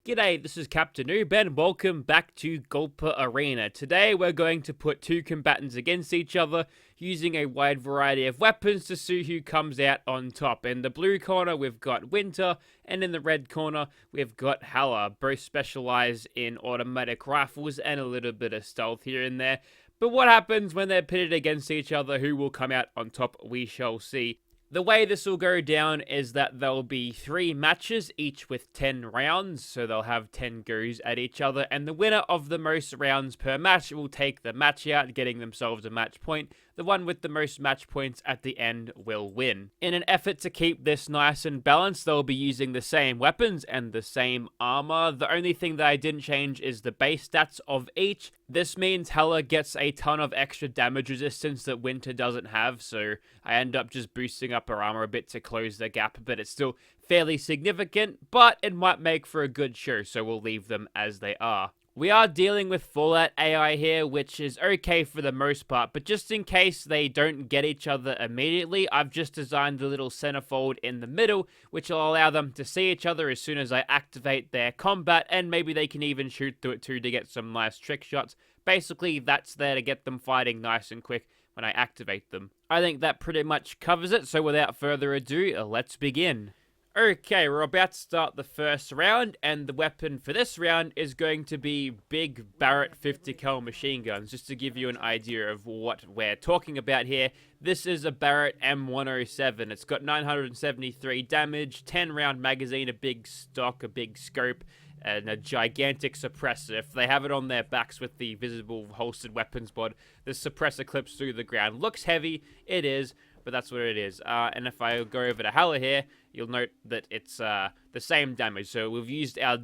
G'day, this is Captainoob and welcome back to Gulper Arena. Today we're going to put two combatants against each other using a wide variety of weapons to see who comes out on top. In the blue corner we've got Winter, and in the red corner we've got Halla. Both specialize in automatic rifles and a little bit of stealth here and there. But what happens when they're pitted against each other? Who will come out on top? We shall see. The way this will go down is that there'll be 3 matches, each with 10 rounds, so they'll have 10 goes at each other, and the winner of the most rounds per match will take the match out, getting themselves a match point. The one with the most match points at the end will win. In an effort to keep this nice and balanced, they'll be using the same weapons and the same armor. The only thing that I didn't change is the base stats of each. This means Hella gets a ton of extra damage resistance that Winter doesn't have, so I end up just boosting up her armor a bit to close the gap, but it's still fairly significant, but it might make for a good show, so we'll leave them as they are. We are dealing with Fallout AI here, which is okay for the most part, but just in case they don't get each other immediately, I've just designed a little centerfold in the middle, which will allow them to see each other as soon as I activate their combat, and maybe they can even shoot through it too to get some nice trick shots. Basically, that's there to get them fighting nice and quick when I activate them. I think that pretty much covers it, so without further ado, let's begin. Okay, we're about to start the first round, and the weapon for this round is going to be big Barrett 50 cal machine guns. Just to give you an idea of what we're talking about here, this is a Barrett M107. It's got 973 damage, 10 round magazine, a big stock, a big scope, and a gigantic suppressor. If they have it on their backs with the visible holstered weapons bod, the suppressor clips through the ground. Looks heavy, it is, but that's what it is. And if I go over to Halla here, you'll note that it's the same damage. So we've used our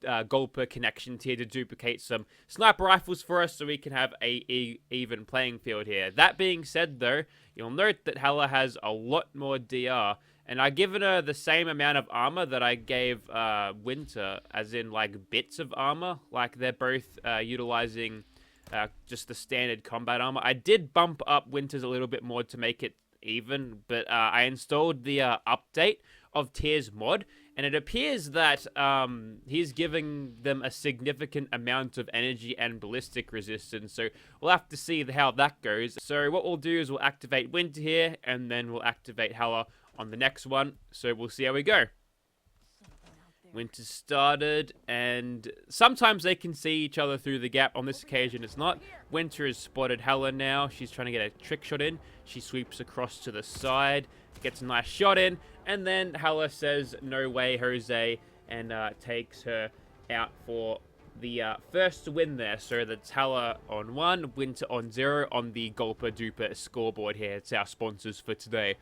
Gulper connections here to duplicate some sniper rifles for us so we can have a even playing field here. That being said though, you'll note that Halla has a lot more DR, and I've given her the same amount of armor that I gave Winter, as in like bits of armor, like they're both utilizing just the standard combat armor. I did bump up Winter's a little bit more to make it even, but I installed the update of Tears mod, and it appears that he's giving them a significant amount of energy and ballistic resistance, so we'll have to see how that goes. So what we'll do is we'll activate Winter here, and then we'll activate Halla on the next one, so we'll see how we go. Winter started, and sometimes they can see each other through the gap. On this occasion, it's not. Winter has spotted Halla now. She's trying to get a trick shot in. She sweeps across to the side, gets a nice shot in, and then Halla says, "No way, Jose," and takes her out for the first win there. So that's Halla on 1, Winter on 0 on the Gulper Duper scoreboard here. It's our sponsors for today.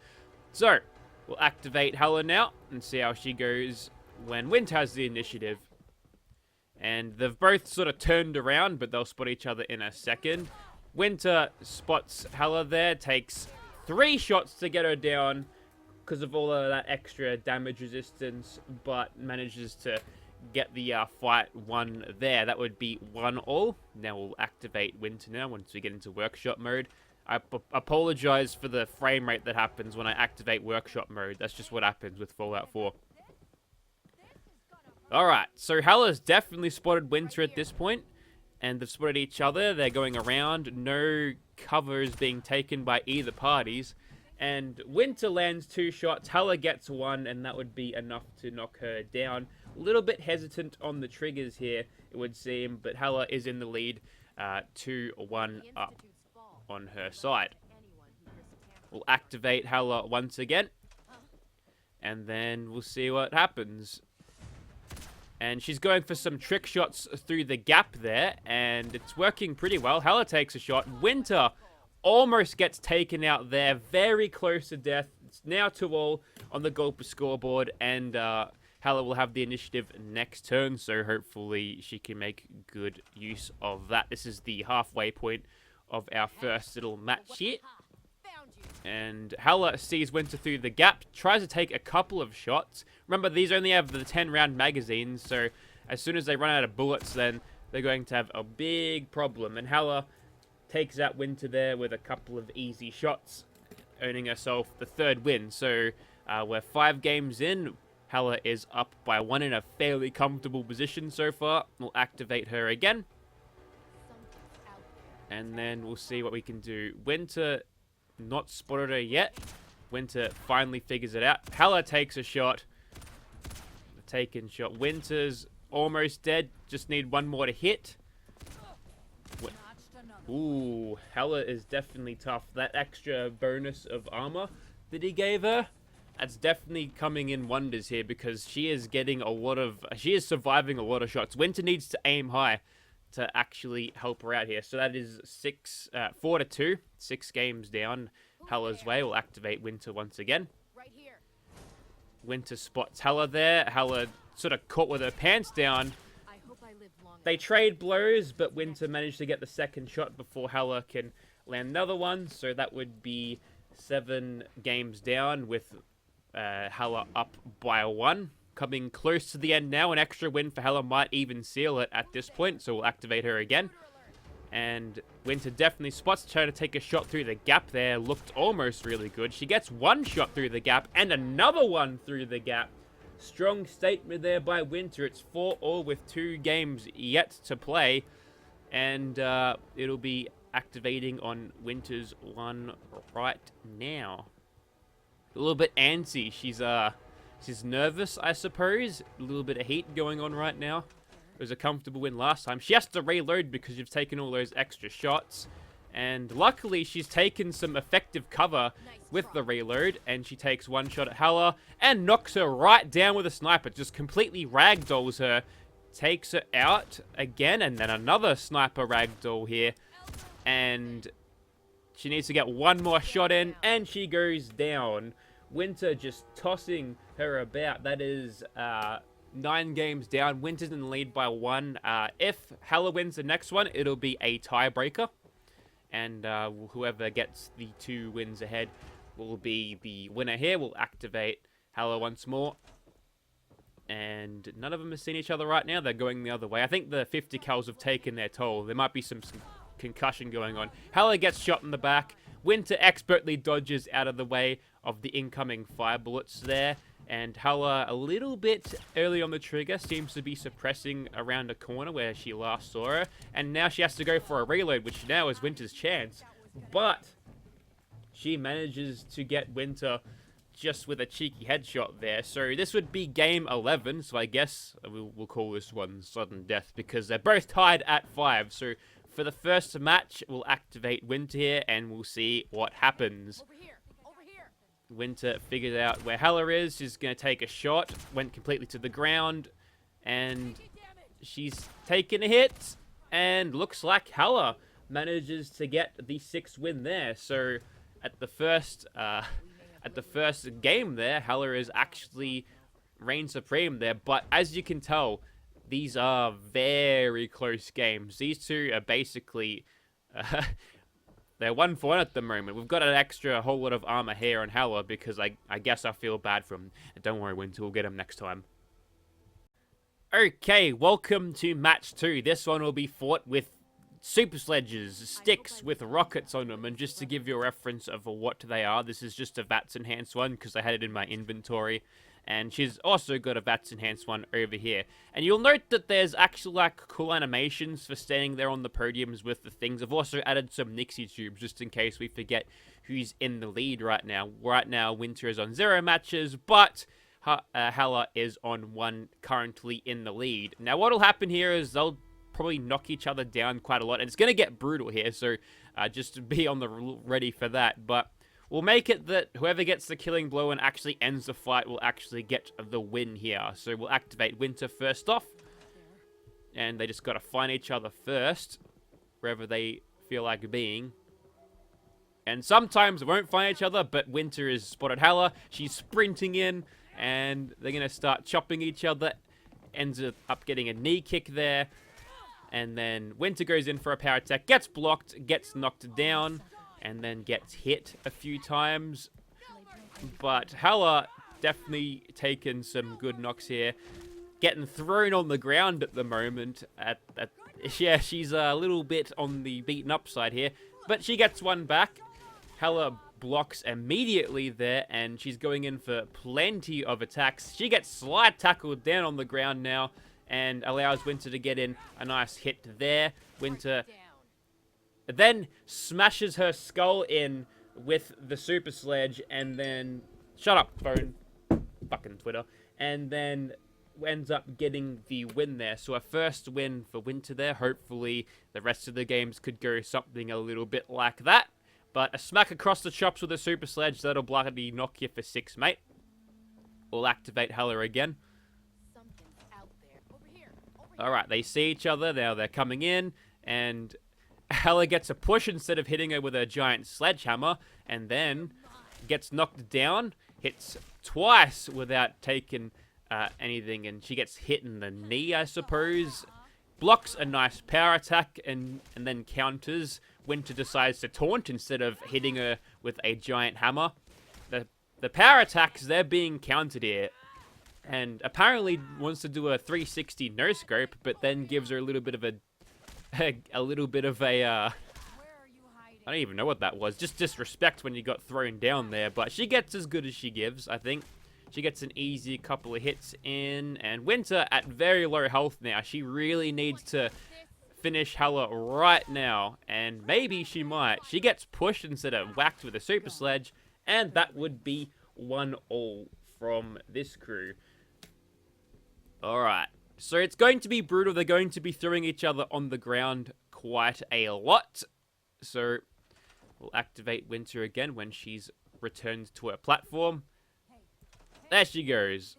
So we'll activate Halla now and see how she goes when Winter has the initiative. And they've both sort of turned around, but they'll spot each other in a second. Winter spots Halla there, takes 3 shots to get her down because of all of that extra damage resistance, but manages to get the fight 1 there. That would be 1-all. Now we'll activate Winter now once we get into workshop mode. I apologize for the frame rate that happens when I activate workshop mode. That's just what happens with Fallout 4. Alright, so Halla's definitely spotted Winter at this point, and they've spotted each other. They're going around. No cover is being taken by either parties, and Winter lands 2 shots. Halla gets 1, and that would be enough to knock her down. A little bit hesitant on the triggers here, it would seem, but Halla is in the lead, 2-1 up on her side. We'll activate Halla once again, and then we'll see what happens. And she's going for some trick shots through the gap there, and it's working pretty well. Halla takes a shot. Winter almost gets taken out there, very close to death. It's now 2-all on the Gulper scoreboard, and Halla will have the initiative next turn, so hopefully she can make good use of that. This is the halfway point of our first little match here. And Halla sees Winter through the gap, tries to take a couple of shots. Remember, these only have the 10 round magazines, so as soon as they run out of bullets, then they're going to have a big problem. And Halla takes out Winter there with a couple of easy shots, earning herself the 3rd win. So we're 5 games in. Hella is up by 1 in a fairly comfortable position so far. We'll activate her again. And then we'll see what we can do. Winter not spotted her yet. Winter finally figures it out. Hella takes a shot. Taken shot. Winter's almost dead. Just need one more to hit. Ooh, Hella is definitely tough. That extra bonus of armor that he gave her, that's definitely coming in wonders here because she is getting a lot of... She is surviving a lot of shots. Winter needs to aim high to actually help her out here. So that is 4-2. 6 games down Hella's way. We'll activate Winter once again. Winter spots Hella there. Hella sort of caught with her pants down. They trade blows, but Winter managed to get the second shot before Hella can land another one. So that would be 7 games down with Hella up by 1. Coming close to the end now. An extra win for Hella might even seal it at this point. So we'll activate her again. And Winter definitely spots, trying to take a shot through the gap there. Looked almost really good. She gets 1 shot through the gap and another one through the gap. Strong statement there by Winter. It's 4-all with 2 games yet to play. And it'll be activating on Winter's one right now. A little bit antsy. She's nervous, I suppose. A little bit of heat going on right now. It was a comfortable win last time. She has to reload because you've taken all those extra shots. And luckily, she's taken some effective cover with the reload. And she takes 1 shot at Hella and knocks her right down with a sniper. Just completely ragdolls her. Takes her out again. And then another sniper ragdoll here. And she needs to get 1 more shot in. And she goes down. Winter just tossing her about. That is 9 games down. Winter's in the lead by 1. If Hella wins the next one, it'll be a tiebreaker. And whoever gets the 2 wins ahead will be the winner here. We'll activate Hella once more. And none of them have seen each other right now. They're going the other way. I think the 50 cals have taken their toll. There might be some concussion going on. Hella gets shot in the back. Winter expertly dodges out of the way of the incoming fire bullets there. And Hella, a little bit early on the trigger, seems to be suppressing around a corner where she last saw her. And now she has to go for a reload, which now is Winter's chance. But she manages to get Winter just with a cheeky headshot there. So this would be game 11. So I guess we'll call this one sudden death because they're both tied at 5. So for the first match, we'll activate Winter here and we'll see what happens. Winter figured out where Hella is. She's going to take a shot. Went completely to the ground. And she's taken a hit. And looks like Hella manages to get the 6th win there. So at the first game there, Hella is actually reigned supreme there. But as you can tell, these are very close games. These two are basically... they're 1-for-1 at the moment. We've got an extra whole lot of armor here on Hella because I guess I feel bad for him. Don't worry, Winter, we'll get him next time. Okay, welcome to match 2. This one will be fought with super sledges, sticks with rockets on them. And just to give you a reference of what they are, this is just a VATS enhanced one because I had it in my inventory. And she's also got a VATS enhanced one over here. And you'll note that there's actually like cool animations for standing there on the podiums with the things. I've also added some Nixie tubes just in case we forget who's in the lead right now. Right now, Winter is on 0 matches, but Hella is on 1 currently in the lead. Now, what'll happen here is they'll probably knock each other down quite a lot. And it's going to get brutal here, so just be on the ready for that. But we'll make it that whoever gets the killing blow and actually ends the fight will actually get the win here. So we'll activate Winter first off. And they just got to find each other first, wherever they feel like being. And sometimes they won't find each other, but Winter is spotted Hella. She's sprinting in, and they're going to start chopping each other. Ends up getting a knee kick there. And then Winter goes in for a power attack, gets blocked, gets knocked down, and then gets hit a few times. But Hella definitely taken some good knocks here. Getting thrown on the ground at the moment. Yeah, she's a little bit on the beaten up side here. But she gets one back. Hella blocks immediately there, and she's going in for plenty of attacks. She gets slide tackled down on the ground now, and allows Winter to get in a nice hit there. Winter then smashes her skull in with the super sledge, and then... Shut up, phone. Fucking Twitter. And then ends up getting the win there. So a first win for Winter there. Hopefully the rest of the games could go something a little bit like that. But a smack across the chops with a super sledge, that'll bloody knock you for 6, mate. We'll activate Hella again. Alright, they see each other. Now they're coming in, and Hella gets a push instead of hitting her with a giant sledgehammer, and then gets knocked down, hits twice without taking anything, and she gets hit in the knee, I suppose. Blocks a nice power attack, and then counters. Winter decides to taunt instead of hitting her with a giant hammer. The power attacks, they're being countered here. And apparently wants to do a 360 no scope, but then gives her a little bit of I don't even know what that was. Just disrespect when you got thrown down there. But she gets as good as she gives, I think. She gets an easy couple of hits in. And Winter at very low health now. She really needs to finish Hella right now. And maybe she might. She gets pushed instead of whacked with a super sledge. And that would be 1-1 from this crew. Alright. So it's going to be brutal. They're going to be throwing each other on the ground quite a lot. So we'll activate Winter again when she's returned to her platform. There she goes.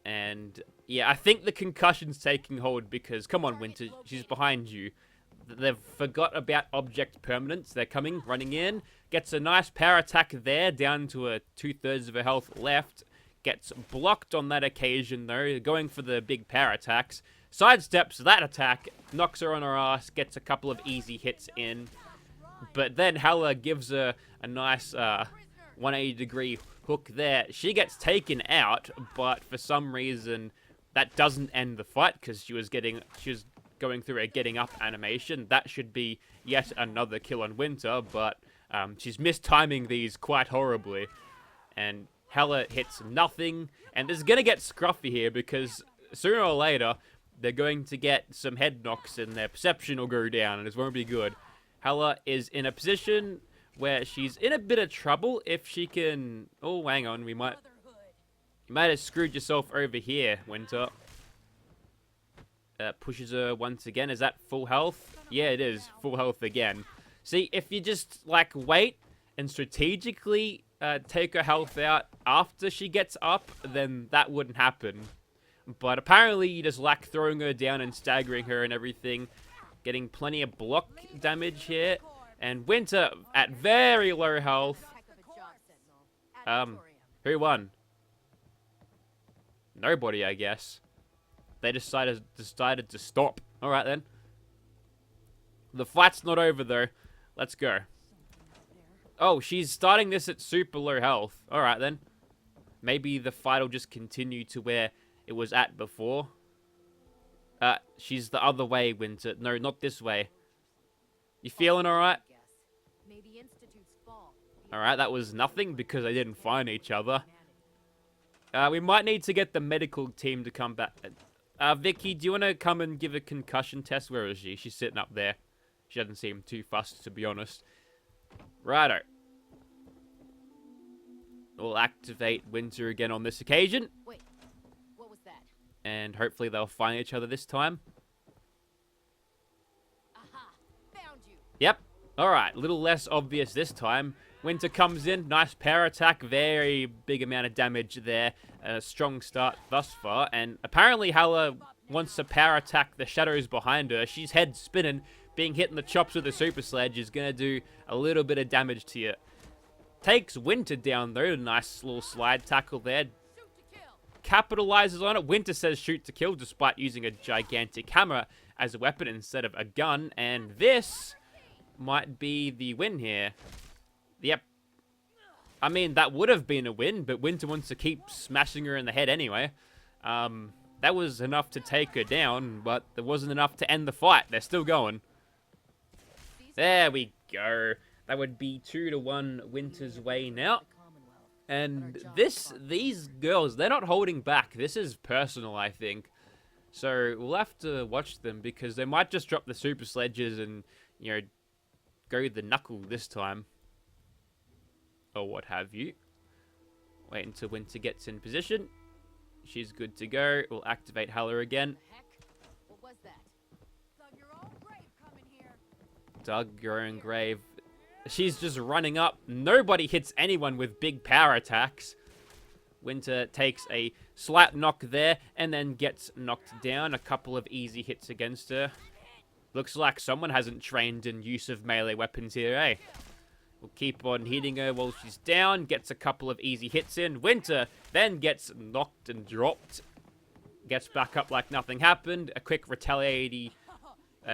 And yeah, I think the concussion's taking hold because, come on Winter, she's behind you. They've forgot about object permanence. They're coming, running in. Gets a nice power attack there, down to a 2/3 of her health left. Gets blocked on that occasion though, going for the big power attacks. Sidesteps that attack, knocks her on her ass, gets a couple of easy hits in. But then Hella gives her a nice 180-degree hook there. She gets taken out, but for some reason that doesn't end the fight because she was going through a getting up animation. That should be yet another kill on Winter, but she's mistiming these quite horribly. And Hella hits nothing, and this is going to get scruffy here because sooner or later they're going to get some head knocks and their perception will go down and it won't be good. Hella is in a position where she's in a bit of trouble if she can... Oh, hang on, you might have screwed yourself over here, Winter. Pushes her once again. Is that full health? Yeah, it is. Full health again. See, if you just, like, wait and strategically take her health out after she gets up, then that wouldn't happen. But apparently you just like throwing her down and staggering her and everything. Getting plenty of block damage here. And Winter at very low health. Who won? Nobody, I guess. They decided to stop. Alright then. The fight's not over though. Let's go. Oh, she's starting this at super low health. Alright then. Maybe the fight will just continue to where it was at before. She's the other way, Winter. No, not this way. You feeling alright? Alright, that was nothing because they didn't find each other. We might need to get the medical team to come back. Vicky, do you want to come and give a concussion test? Where is she? She's sitting up there. She doesn't seem too fussed, to be honest. Righto. We'll activate Winter again on this occasion. Wait, what was that? And hopefully they'll find each other this time. Aha, found you. Yep. Alright, a little less obvious this time. Winter comes in, nice power attack, very big amount of damage there. A strong start thus far, and apparently Hella wants to power attack the shadows behind her. She's head spinning, being hit in the chops with the super sledge is going to do a little bit of damage to you. Takes Winter down though, nice little slide tackle there. Capitalizes on it. Winter says shoot to kill despite using a gigantic hammer as a weapon instead of a gun, and this might be the win here. Yep. I mean, that would have been a win, but Winter wants to keep smashing her in the head anyway. That was enough to take her down, but there wasn't enough to end the fight. They're still going. There we go. That would be 2-1 Winter's way now. The Commonwealth. And these girls, they're not holding back. This is personal, I think. So we'll have to watch them because they might just drop the super sledges and, you know, go the knuckle this time. Or what have you. Wait until Winter gets in position. She's good to go. We'll activate Hella again. The heck? What was that? Dug your own grave coming here. Dug your own grave. She's just running up. Nobody hits anyone with big power attacks. Winter takes a slight knock there and then gets knocked down. A couple of easy hits against her. Looks like someone hasn't trained in use of melee weapons here, eh? We'll keep on hitting her while she's down. Gets a couple of easy hits in. Winter then gets knocked and dropped. Gets back up like nothing happened. A quick retaliatory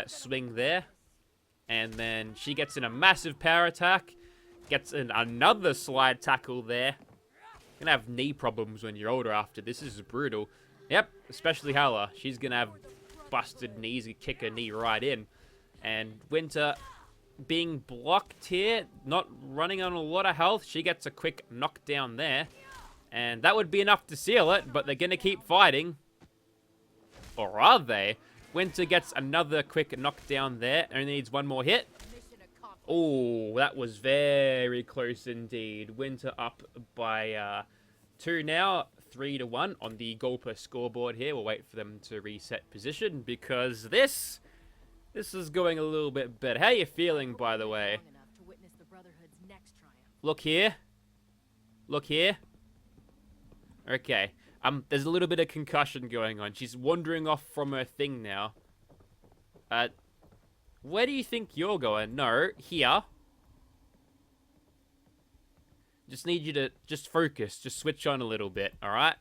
swing there. And then she gets in a massive power attack. Gets in another slide tackle there. Gonna have knee problems when you're older after this. This is brutal. Yep, especially Hella. She's gonna have busted knees and kick her knee right in. And Winter being blocked here, not running on a lot of health. She gets a quick knockdown there. And that would be enough to seal it, but they're gonna keep fighting. Or are they? Winter gets another quick knockdown there. Only needs one more hit. Mission accomplished. Oh, that was very close indeed. Winter up by 2 now. 3-1 on the Gulper scoreboard here. We'll wait for them to reset position because this is going a little bit better. How are you feeling, by the way? Long enough to witness the Brotherhood's next triumph. Look here. Look here. Okay. There's a little bit of concussion going on. She's wandering off from her thing now. Where do you think you're going? No, here. Just need you to just focus. Just switch on a little bit, alright?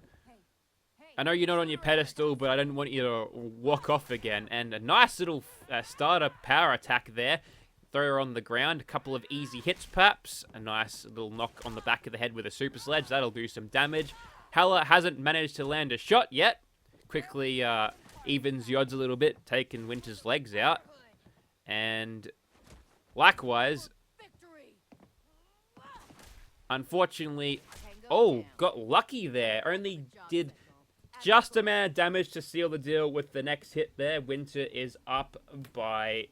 I know you're not on your pedestal, but I don't want you to walk off again. And a nice little starter power attack there. Throw her on the ground. A couple of easy hits, perhaps. A nice little knock on the back of the head with a super sledge. That'll do some damage. Hella hasn't managed to land a shot yet. Quickly evens the odds a little bit, taking Winter's legs out. And likewise, Victory! unfortunately, Tango down. got lucky there. Only did just amount of damage to seal the deal with the next hit there. Winter is up by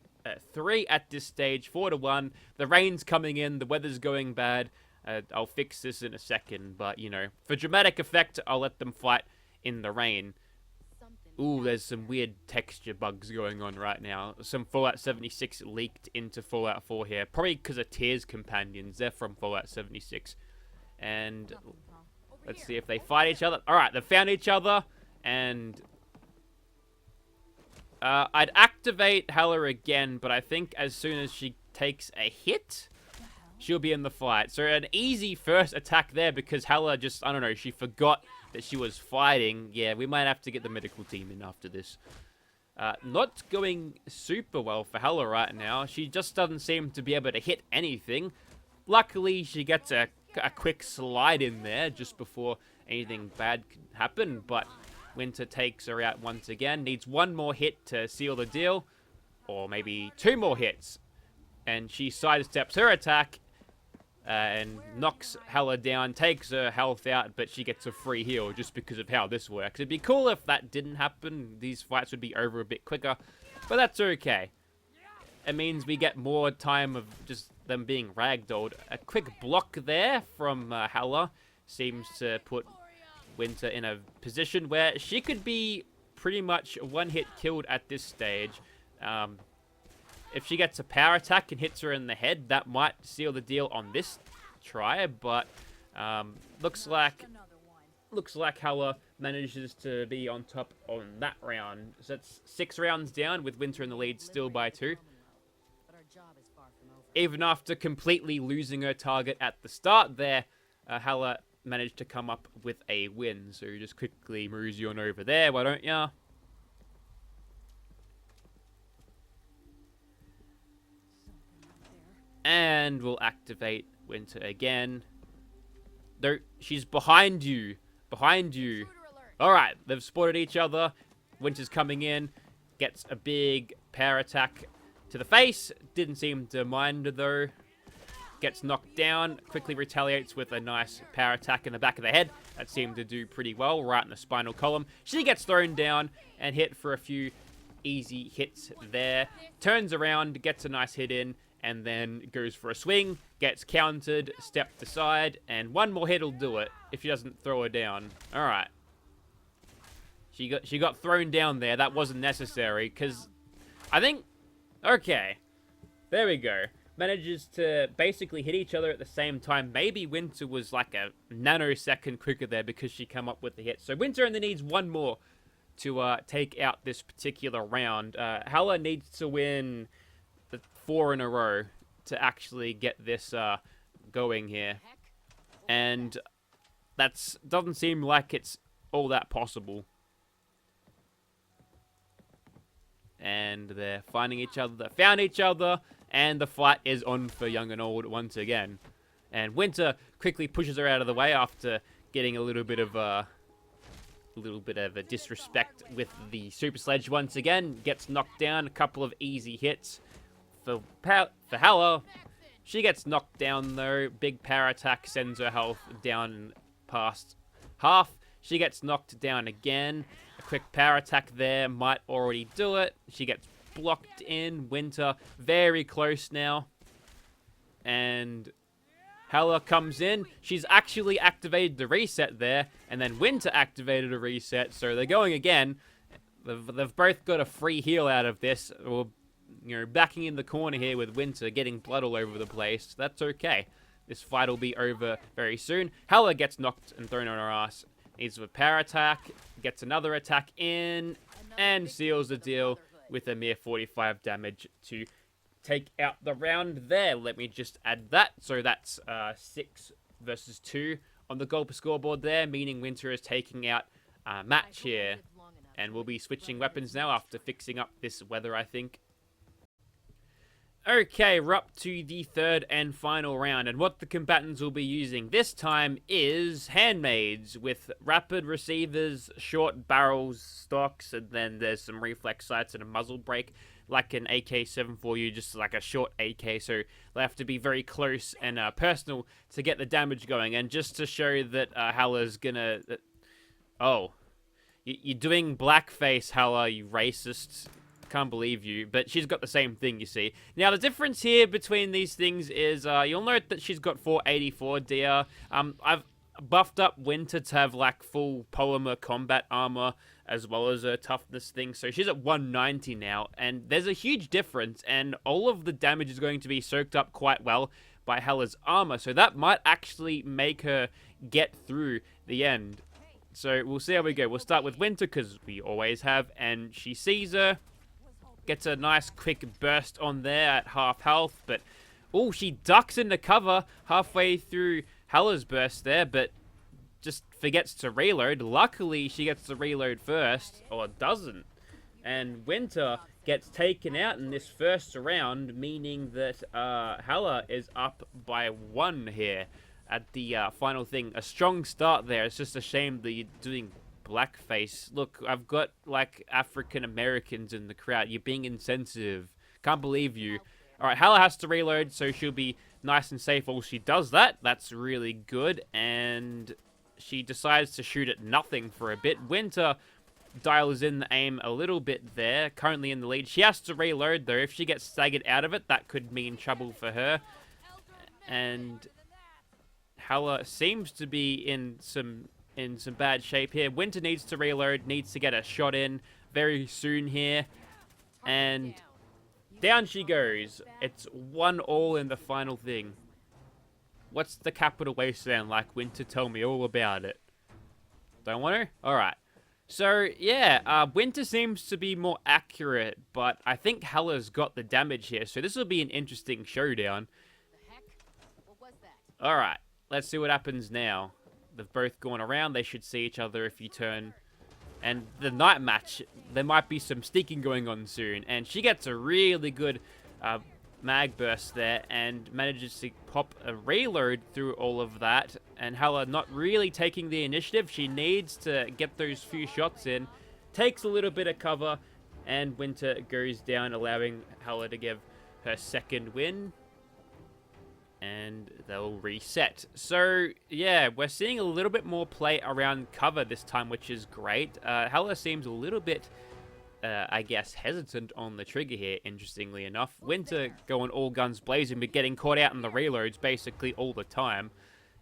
3 at this stage, 4-1. The rain's coming in, the weather's going bad. I'll fix this in a second, but, you know, for dramatic effect, I'll let them fight in the rain. Something Ooh, there's some weird texture bugs going on right now. Some Fallout 76 leaked into Fallout 4 here. Probably because of Tears companions. They're from Fallout 76. And nothing, huh? Over let's here. see if they fight each other. Alright, they found each other. And I'd activate Hella again, but I think as soon as she takes a hit, she'll be in the fight. So an easy first attack there because Hella just, I don't know, she forgot that she was fighting. Yeah, we might have to get the medical team in after this. Not going super well for Hella right now. She just doesn't seem to be able to hit anything. Luckily, she gets a quick slide in there just before anything bad can happen. But Winter takes her out once again. Needs one more hit to seal the deal. Or maybe 2 more hits. And she sidesteps her attack. And knocks Hella down, takes her health out, but she gets a free heal just because of how this works. It'd be cool if that didn't happen. These fights would be over a bit quicker, but that's okay. It means we get more time of just them being ragdolled. A quick block there from Hella seems to put Winter in a position where she could be pretty much one-hit killed at this stage. If she gets a power attack and hits her in the head, that might seal the deal on this try. But looks like Hella manages to be on top on that round. So that's 6 rounds down with Winter in the lead, still by 2. But our job is far from over. Even after completely losing her target at the start there, Hella managed to come up with a win. So just quickly moves you on over there, why don't ya? And we'll activate Winter again. Though she's behind you. Behind you. Intruder alert. Alright, they've spotted each other. Winter's coming in. Gets a big power attack to the face. Didn't seem to mind though. gets knocked down, quickly retaliates with a nice power attack in the back of the head. That seemed to do pretty well, right in the spinal column. She gets thrown down and hit for a few easy hits there. Turns around, gets a nice hit in, and then goes for a swing, gets countered, stepped aside, and one more hit will do it if she doesn't throw her down. Alright. She got thrown down there. That wasn't necessary, because I think... Okay. There we go. Manages to basically hit each other at the same time. Maybe Winter was like a nanosecond quicker there because she came up with the hit. So Winter only needs one more to take out this particular round. Hella needs to win the 4 in a row to actually get this going here. And that's doesn't seem like it's all that possible. And they're finding each other. They found each other. And the fight is on for young and old once again. And Winter quickly pushes her out of the way after getting a little bit of a disrespect with the super sledge once again. Gets knocked down. A couple of easy hits for Hella. She gets knocked down though. Big power attack sends her health down past half. She gets knocked down again. A quick power attack there might already do it. She gets blocked in. Winter very close now. And Hella comes in. She's actually activated the reset there. And then Winter activated a reset. So they're going again. They've both got a free heal out of this. We're, backing in the corner here with Winter, getting blood all over the place. That's okay. This fight will be over very soon. Hella gets knocked and thrown on her ass. Needs a power attack. Gets another attack in. And seals the deal with a mere 45 damage to take out the round there. Let me just add that. So that's 6 versus 2 on the Golper scoreboard there, meaning Winter is taking out a match here. And we'll be switching weapons now after fixing up this weather, I think. Okay, we're up to the third and final round, and what the combatants will be using this time is Handmades with rapid receivers, short barrels, stocks, and then there's some reflex sights and a muzzle brake, like an AK-74U, just like a short AK, so they have to be very close and personal to get the damage going, and just to show that Hella's gonna... Oh, you're doing blackface, Hella, you racist. Can't believe you, but she's got the same thing, you see. Now, the difference here between these things is you'll note that she's got 484 DR. I've buffed up Winter to have, like, full polymer combat armor as well as a toughness thing, so she's at 190 now, and there's a huge difference, and all of the damage is going to be soaked up quite well by Hella's armor, so that might actually make her get through the end. So we'll see how we go. We'll start with Winter, because we always have, and she sees her. Gets a nice quick burst on there at half health, but oh, she ducks into cover halfway through Hella's burst there, but just forgets to reload. Luckily, she gets to reload first, or doesn't. And Winter gets taken out in this first round, meaning that Hella is up by 1 here at the final thing. A strong start there. It's just a shame that you're doing blackface. Look, I've got, like, African Americans in the crowd. You're being insensitive. Can't believe you. Alright, Hella has to reload, so she'll be nice and safe while she does that. That's really good. And she decides to shoot at nothing for a bit. Winter dials in the aim a little bit there. Currently in the lead. She has to reload, though. If she gets staggered out of it, that could mean trouble for her. And Hella seems to be in some bad shape here. Winter needs to reload, needs to get a shot in very soon here. And down she goes. It's 1-1 in the final thing. What's the capital wasteland like, Winter? Tell me all about it. Don't want to? Alright. So, yeah, Winter seems to be more accurate, but I think Hella's got the damage here, so this will be an interesting showdown. Alright, let's see what happens now. They've both gone around. They should see each other if you turn. And the night match, there might be some sneaking going on soon. And she gets a really good mag burst there and manages to pop a reload through all of that. And Hella not really taking the initiative. She needs to get those few shots in. Takes a little bit of cover. And Winter goes down, allowing Hella to give her second win. and they'll reset. So, yeah, we're seeing a little bit more play around cover this time, which is great. Hella seems a little bit, I guess, hesitant on the trigger here, interestingly enough. Winter going all guns blazing, but getting caught out in the reloads basically all the time.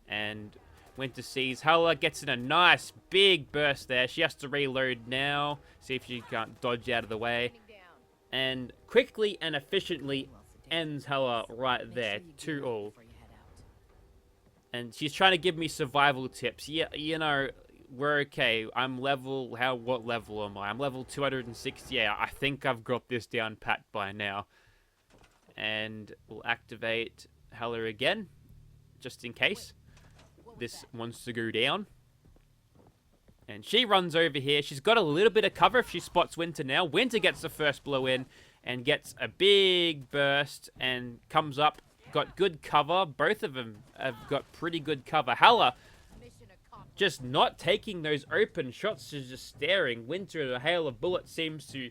And Winter sees Hella, gets in a nice big burst there. She has to reload now, see if she can't dodge out of the way. And quickly and efficiently ends Hella right there, 2-all. And she's trying to give me survival tips. Yeah, you know, we're okay. I'm level, what level am I? I'm level 260. Yeah, I think I've got this down pat by now. And we'll activate Hella again, just in case this wants to go down. And she runs over here. She's got a little bit of cover if she spots Winter now. Winter gets the first blow in and gets a big burst and comes up. Got good cover. Both of them have got pretty good cover. Hella just not taking those open shots. She's just staring. Winter, a hail of bullets, seems to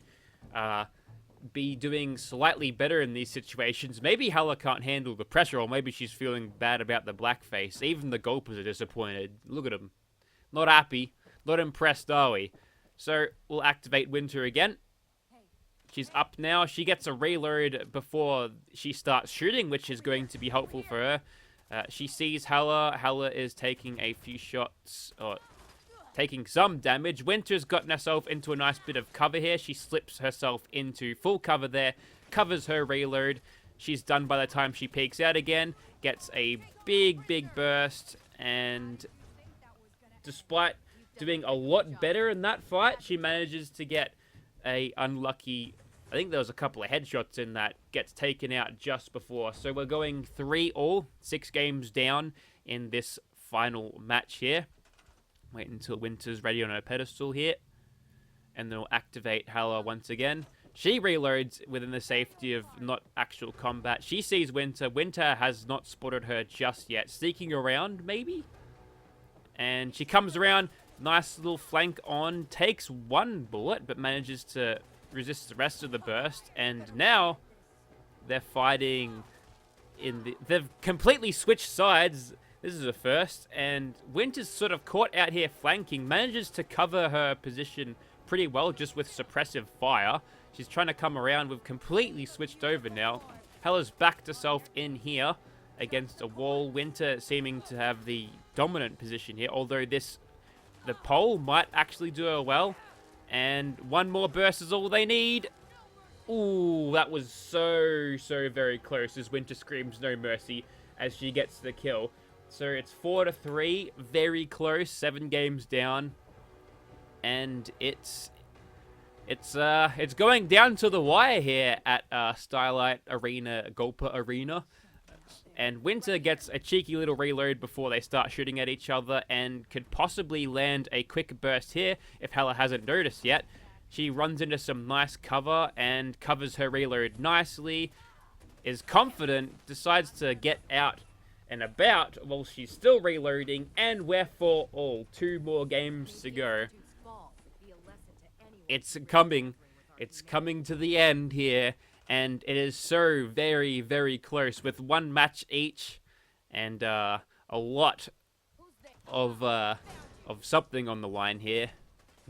be doing slightly better in these situations. Maybe Hella can't handle the pressure, or maybe she's feeling bad about the blackface. Even the gulpers are disappointed. Look at them. Not happy. Not impressed, are we? So, we'll activate Winter again. She's up now. She gets a reload before she starts shooting, which is going to be helpful for her. She sees Hella. Hella is taking a few shots, or taking some damage. Winter's gotten herself into a nice bit of cover here. She slips herself into full cover there, covers her reload. She's done by the time she peeks out again, gets a big, big burst, and despite doing a lot better in that fight, she manages to get a unlucky, I think there was a couple of headshots in that, gets taken out just before. So we're going 3-all, 6 games down in this final match here. Wait until Winter's ready on her pedestal here. And then we'll activate Hella once again. She reloads within the safety of not actual combat. She sees Winter. Winter has not spotted her just yet. Sneaking around, maybe? And she comes around. Nice little flank on, takes 1 bullet, but manages to resist the rest of the burst. And now they're fighting they've completely switched sides. This is a first. And Winter's sort of caught out here flanking, manages to cover her position pretty well just with suppressive fire. She's trying to come around. We've completely switched over now. Hella's backed herself in here against a wall. Winter seeming to have the dominant position here, although the pole might actually do her well. And 1 more burst is all they need. Ooh, that was so very close as Winter screams no mercy as she gets the kill. So it's 4-3, very close, 7 games down. And it's going down to the wire here at Starlight Arena, Gulper Arena. And Winter gets a cheeky little reload before they start shooting at each other and could possibly land a quick burst here if Hella hasn't noticed yet. She runs into some nice cover and covers her reload nicely, is confident, decides to get out and about while she's still reloading, and we're 4-all. 2 more games to go. It's coming to the end here. And it is so very close with 1 match each, and a lot of something on the line here.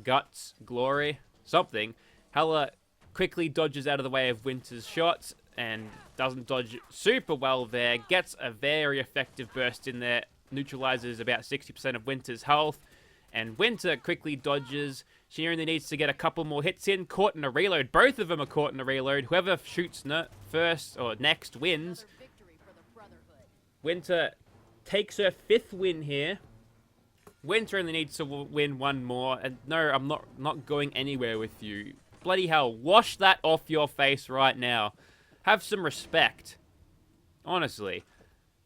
Guts, glory, something. Hella quickly dodges out of the way of Winter's shots and doesn't dodge super well there. Gets a very effective burst in there. Neutralizes about 60% of Winter's health. And Winter quickly dodges. She only needs to get a couple more hits in. Caught in a reload. Both of them are caught in a reload. Whoever shoots first or next wins. Winter takes her 5th win here. Winter only needs to win 1 more. And no, I'm not going anywhere with you. Bloody hell. Wash that off your face right now. Have some respect. Honestly.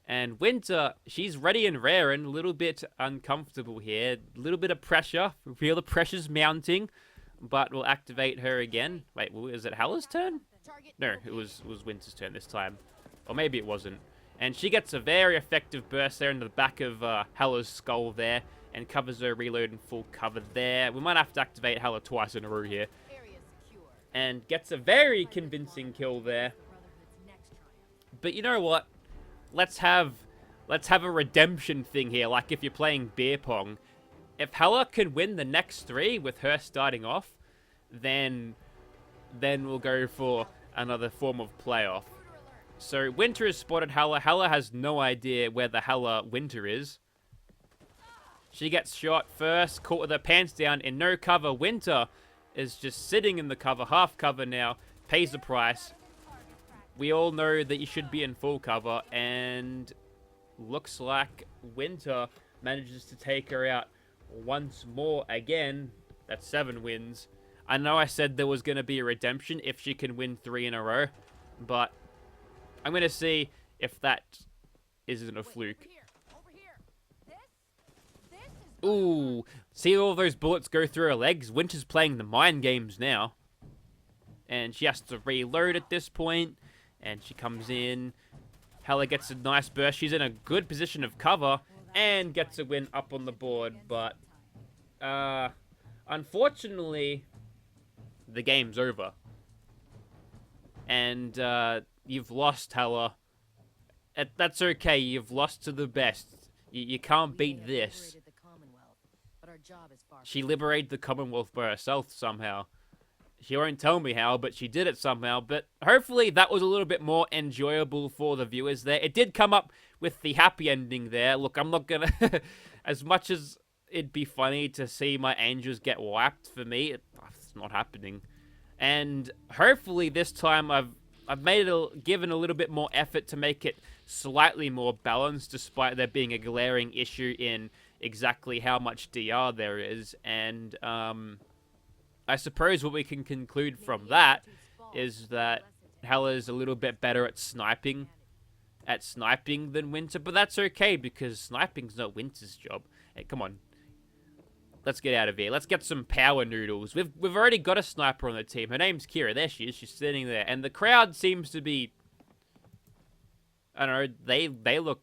And Winter, she's ready and raring, a little bit uncomfortable here. A little bit of pressure. We feel the pressure's mounting, but we'll activate her again. Wait, is it Hella's turn? No, it was Winter's turn this time. Or maybe it wasn't. And she gets a very effective burst there in the back of Hella's skull there, and covers her reload in full cover there. We might have to activate Hella twice in a row here. And gets a very convincing kill there. But you know what? let's have a redemption thing here, like if you're playing beer pong. If Hella can win the next 3 with her starting off, then we'll go for another form of playoff. So Winter has spotted Hella. Hella has no idea where the Hella Winter is. She gets shot first, caught with her pants down in no cover. Winter is just sitting in the cover, half cover now, pays the price. We all know that you should be in full cover, and looks like Winter manages to take her out once more again. That's 7 wins. I know I said there was going to be a redemption if she can win 3 in a row, but I'm going to see if that isn't a fluke. Ooh, see all those bullets go through her legs? Winter's playing the mind games now. And she has to reload at this point. And she comes in. Hella gets a nice burst. She's in a good position of cover. And gets a win up on the board. But, unfortunately, the game's over. And, you've lost, Hella. That's okay. You've lost to the best. You can't beat this. She liberated the Commonwealth by herself somehow. She won't tell me how, but she did it somehow. But hopefully that was a little bit more enjoyable for the viewers there. It did come up with the happy ending there. Look, I'm not gonna... as much as it'd be funny to see my angels get wiped, for me, it's not happening. And hopefully this time I've given a little bit more effort to make it slightly more balanced, despite there being a glaring issue in exactly how much DR there is. And I suppose what we can conclude from that is that Hella's a little bit better at sniping than Winter, but that's okay because sniping's not Winter's job. Hey, come on. Let's get out of here. Let's get some power noodles. We've already got a sniper on the team. Her name's Kira. There she is. She's sitting there. And the crowd seems to be... I don't know. They look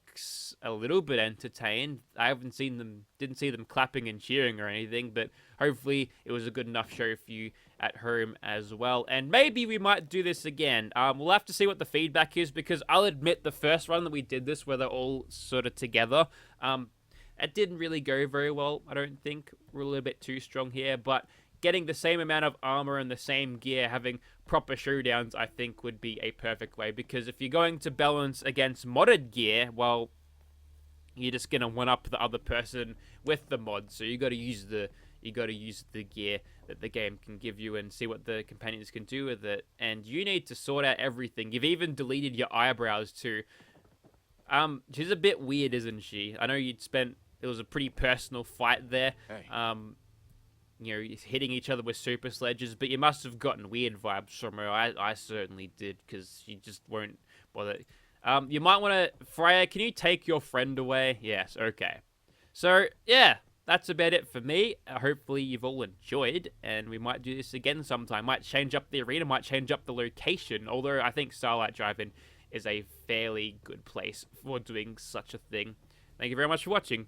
a little bit entertained. I didn't see them clapping and cheering or anything, but hopefully it was a good enough show for you at home as well. And maybe we might do this again. We'll have to see what the feedback is, because I'll admit the first run that we did this, where they're all sort of together, it didn't really go very well, I don't think. We're a little bit too strong here, but getting the same amount of armor and the same gear, having proper showdowns, I think would be a perfect way. Because if you're going to balance against modded gear, well, you're just gonna one-up the other person with the mod. So you got to use the gear that the game can give you and see what the companions can do with it. And you need to sort out everything. You've even deleted your eyebrows too. She's a bit weird, isn't she? I know it was a pretty personal fight there. Hey. You know, hitting each other with super sledges, but you must have gotten weird vibes from her. I certainly did, because she just won't bother. You might want to... Freya, can you take your friend away? Yes, okay. So, yeah, that's about it for me. Hopefully you've all enjoyed, and we might do this again sometime. Might change up the arena, might change up the location, although I think Starlight Drive-In is a fairly good place for doing such a thing. Thank you very much for watching.